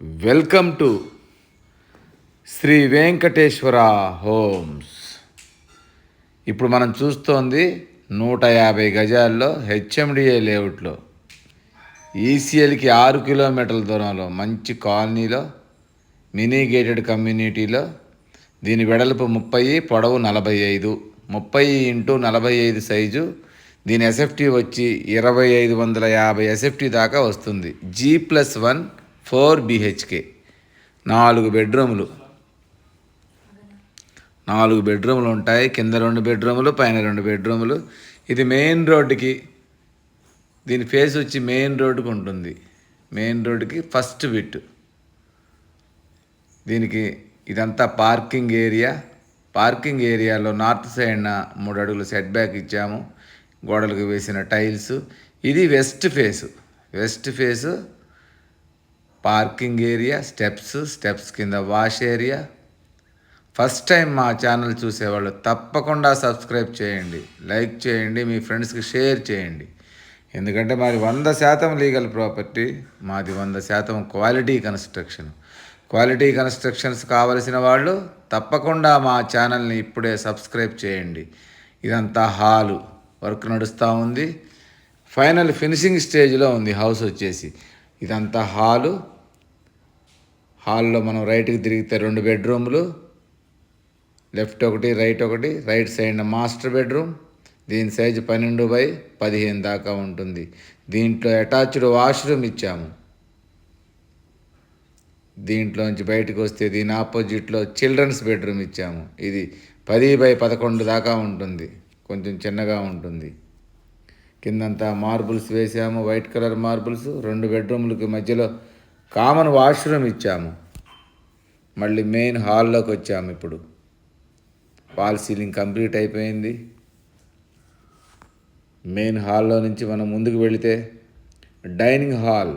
Welcome to Shri Venkateshwara homes. ఇప్పుడు మనం చూస్తోంది 150 గజాల్లో హెచ్ఎండిఏ లేఅవుట్లో ఈసీఎల్కి 6 కిలోమీటర్ల దూరంలో మంచి కాలనీలో మినీ గేటెడ్ కమ్యూనిటీలో దీని వెడల్పు 30, పొడవు 45, 30x45 సైజు. దీని ఎస్ఎఫ్టీ వచ్చి 2550 ఎస్ఎఫ్టీ దాకా వస్తుంది. G+1 4 BHK, 4 బెడ్రూములు, 4 బెడ్రూములు ఉంటాయి. కింద 2 బెడ్రూములు, పైన 2 బెడ్రూములు. ఇది మెయిన్ రోడ్డుకి, దీని ఫేస్ వచ్చి మెయిన్ రోడ్డుకి ఉంటుంది. మెయిన్ రోడ్డుకి ఫస్ట్ బిట్. దీనికి ఇదంతా పార్కింగ్ ఏరియా. పార్కింగ్ ఏరియాలో నార్త్ సైడ్న 3 అడుగులు సెట్ బ్యాక్ ఇచ్చాము. గోడలకు వేసిన టైల్స్. ఇది west face parking area, steps కింద వాష్ ఏరియా. ఫస్ట్ టైం మా ఛానల్ చూసేవాళ్ళు తప్పకుండా సబ్స్క్రైబ్ చేయండి, లైక్ చేయండి, మీ ఫ్రెండ్స్కి షేర్ చేయండి. ఎందుకంటే మాది 100% లీగల్ ప్రాపర్టీ, మాది 100% క్వాలిటీ కన్స్ట్రక్షన్స్ కావలసిన వాళ్ళు తప్పకుండా మా ఛానల్ని ఇప్పుడే సబ్స్క్రైబ్ చేయండి. ఇదంతా హాలు వర్క్ నడుస్తూ ఉంది. ఫైనల్ ఫినిషింగ్ స్టేజ్లో ఉంది హౌస్ వచ్చేసి. ఇదంతా హాల్లో మనం రైట్కి తిరిగితే 2 బెడ్రూములు, లెఫ్ట్ ఒకటి, రైట్ ఒకటి. Right side master bedroom. దీని సైజు 12x15 దాకా ఉంటుంది. దీంట్లో అటాచ్డ్ వాష్రూమ్ ఇచ్చాము. దీంట్లోంచి బయటకు వస్తే దీని ఆపోజిట్లో చిల్డ్రన్స్ బెడ్రూమ్ ఇచ్చాము. ఇది 10x11 దాకా ఉంటుంది, కొంచెం చిన్నగా ఉంటుంది. కిందంతా మార్బుల్స్ వేసాము, వైట్ కలర్ మార్బుల్స్. 2 బెడ్రూమ్లకి మధ్యలో కామన్ వాష్రూమ్ ఇచ్చాము. మళ్ళీ మెయిన్ హాల్లోకి వచ్చాము. ఇప్పుడు వాల్ సీలింగ్ కంప్లీట్ అయిపోయింది. మెయిన్ హాల్లో నుంచి మనం ముందుకు వెళితే డైనింగ్ హాల్.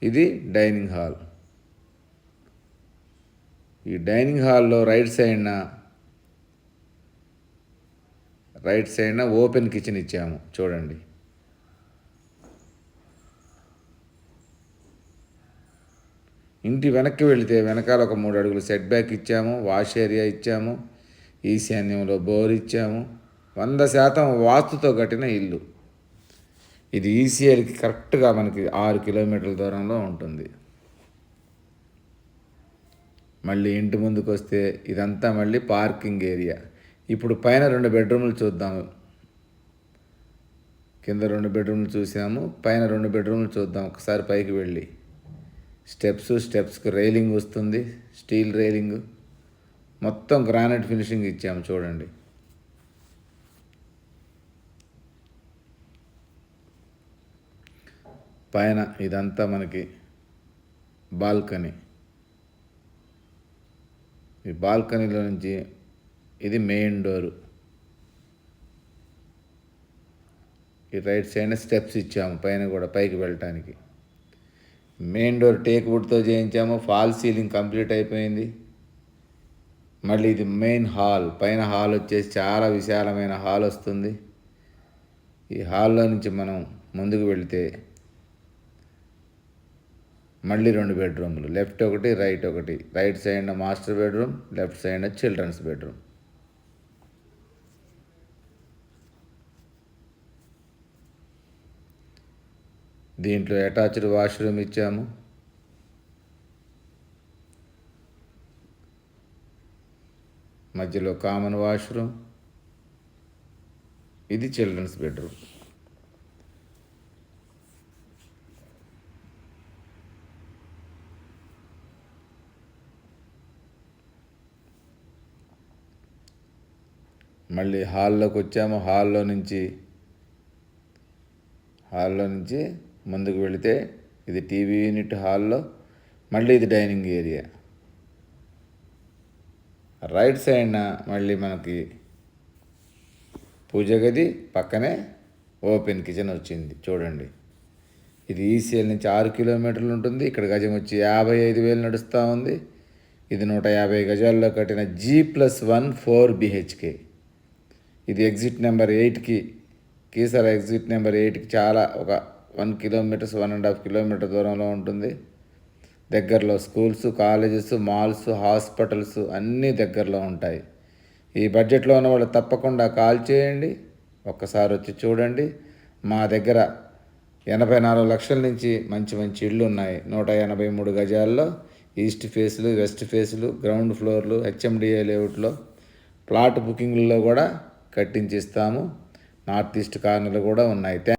ఇది డైనింగ్ హాల్. ఈ డైనింగ్ హాల్లో రైట్ సైడ్న ఓపెన్ కిచెన్ ఇచ్చాము. చూడండి. ఇంటి వెనక్కి వెళితే వెనకాల ఒక 3 అడుగులు సెట్ బ్యాక్ ఇచ్చాము. వాష్ ఏరియా ఇచ్చాము. ఈశాన్యంలో బోర్ ఇచ్చాము. 100% వాస్తుతో కట్టిన ఇల్లు. ఇది ఈసీఎల్కి కరెక్ట్గా మనకి 6 కిలోమీటర్ల దూరంలో ఉంటుంది. మళ్ళీ ఇంటి ముందుకు వస్తే ఇదంతా మళ్ళీ పార్కింగ్ ఏరియా. ఇప్పుడు పైన 2 బెడ్రూములు చూద్దాము. కింద 2 బెడ్రూములు చూసాము, పైన 2 బెడ్రూములు చూద్దాం. ఒకసారి పైకి వెళ్ళి స్టెప్స్కి రైలింగ్ వస్తుంది, స్టీల్ రైలింగ్. మొత్తం గ్రానైట్ ఫినిషింగ్ ఇచ్చాము. చూడండి. పైన ఇదంతా మనకి బాల్కనీ. ఈ బాల్కనీలో నుంచి ఇది మెయిన్ డోరు. ఈ రైట్ సైడ్ స్టెప్స్ ఇచ్చాము పైన కూడా పైకి వెళ్ళటానికి. మెయిన్ డోర్ టేక్ వుడ్తో చేయించాము. ఫాల్ సీలింగ్ కంప్లీట్ అయిపోయింది. మళ్ళీ ఇది మెయిన్ హాల్. పైన హాల్ వచ్చేసి చాలా విశాలమైన హాల్ వస్తుంది. ఈ హాల్లో నుంచి మనం ముందుకు వెళితే మళ్ళీ 2 బెడ్రూములు, లెఫ్ట్ ఒకటి, రైట్ ఒకటి. Right side master bedroom, left side children's bedroom. దీంట్లో అటాచ్డ్ వాష్రూమ్ ఇచ్చాము. మధ్యలో కామన్ వాష్రూమ్. ఇది చిల్డ్రన్స్ బెడ్రూమ్. మళ్ళీ హాల్లోకి వచ్చాము. హాల్లో నుంచి ముందుకు వెళితే ఇది టీవీ యూనిట్ హాల్లో. మళ్ళీ ఇది డైనింగ్ ఏరియా. రైట్ సైడ్న మళ్ళీ మనకి పూజ గది, పక్కనే ఓపెన్ కిచెన్ వచ్చింది. చూడండి. ఇది ఈసీఎల్ నుంచి 6 కిలోమీటర్లు ఉంటుంది. ఇక్కడ గజం వచ్చి 55,000 నడుస్తూ ఉంది. ఇది 150 గజాల్లో కట్టిన G+1 4 BHK. ఇది ఎగ్జిట్ నెంబర్ 8కి, కీసర ఎగ్జిట్ నెంబర్ 8కి చాలా ఒక 1 కిలోమీటర్స్ 1.5 కిలోమీటర్ దూరంలో ఉంటుంది. దగ్గరలో స్కూల్స్, కాలేజెస్, మాల్స్, హాస్పిటల్స్ అన్నీ దగ్గరలో ఉంటాయి. ఈ బడ్జెట్లో ఉన్న వాళ్ళు తప్పకుండా కాల్ చేయండి, ఒక్కసారి వచ్చి చూడండి. మా దగ్గర 84 లక్షల నుంచి మంచి మంచి ఇళ్ళు ఉన్నాయి. 183 గజాల్లో ఈస్ట్ ఫేస్లు, వెస్ట్ ఫేస్లు, గ్రౌండ్ ఫ్లోర్లు, హెచ్ఎండిఏ లేఅవుట్లో ప్లాట్ బుకింగ్లలో కూడా కట్టించిస్తాము. నార్త్ ఈస్ట్ కార్నర్లు కూడా ఉన్నాయి.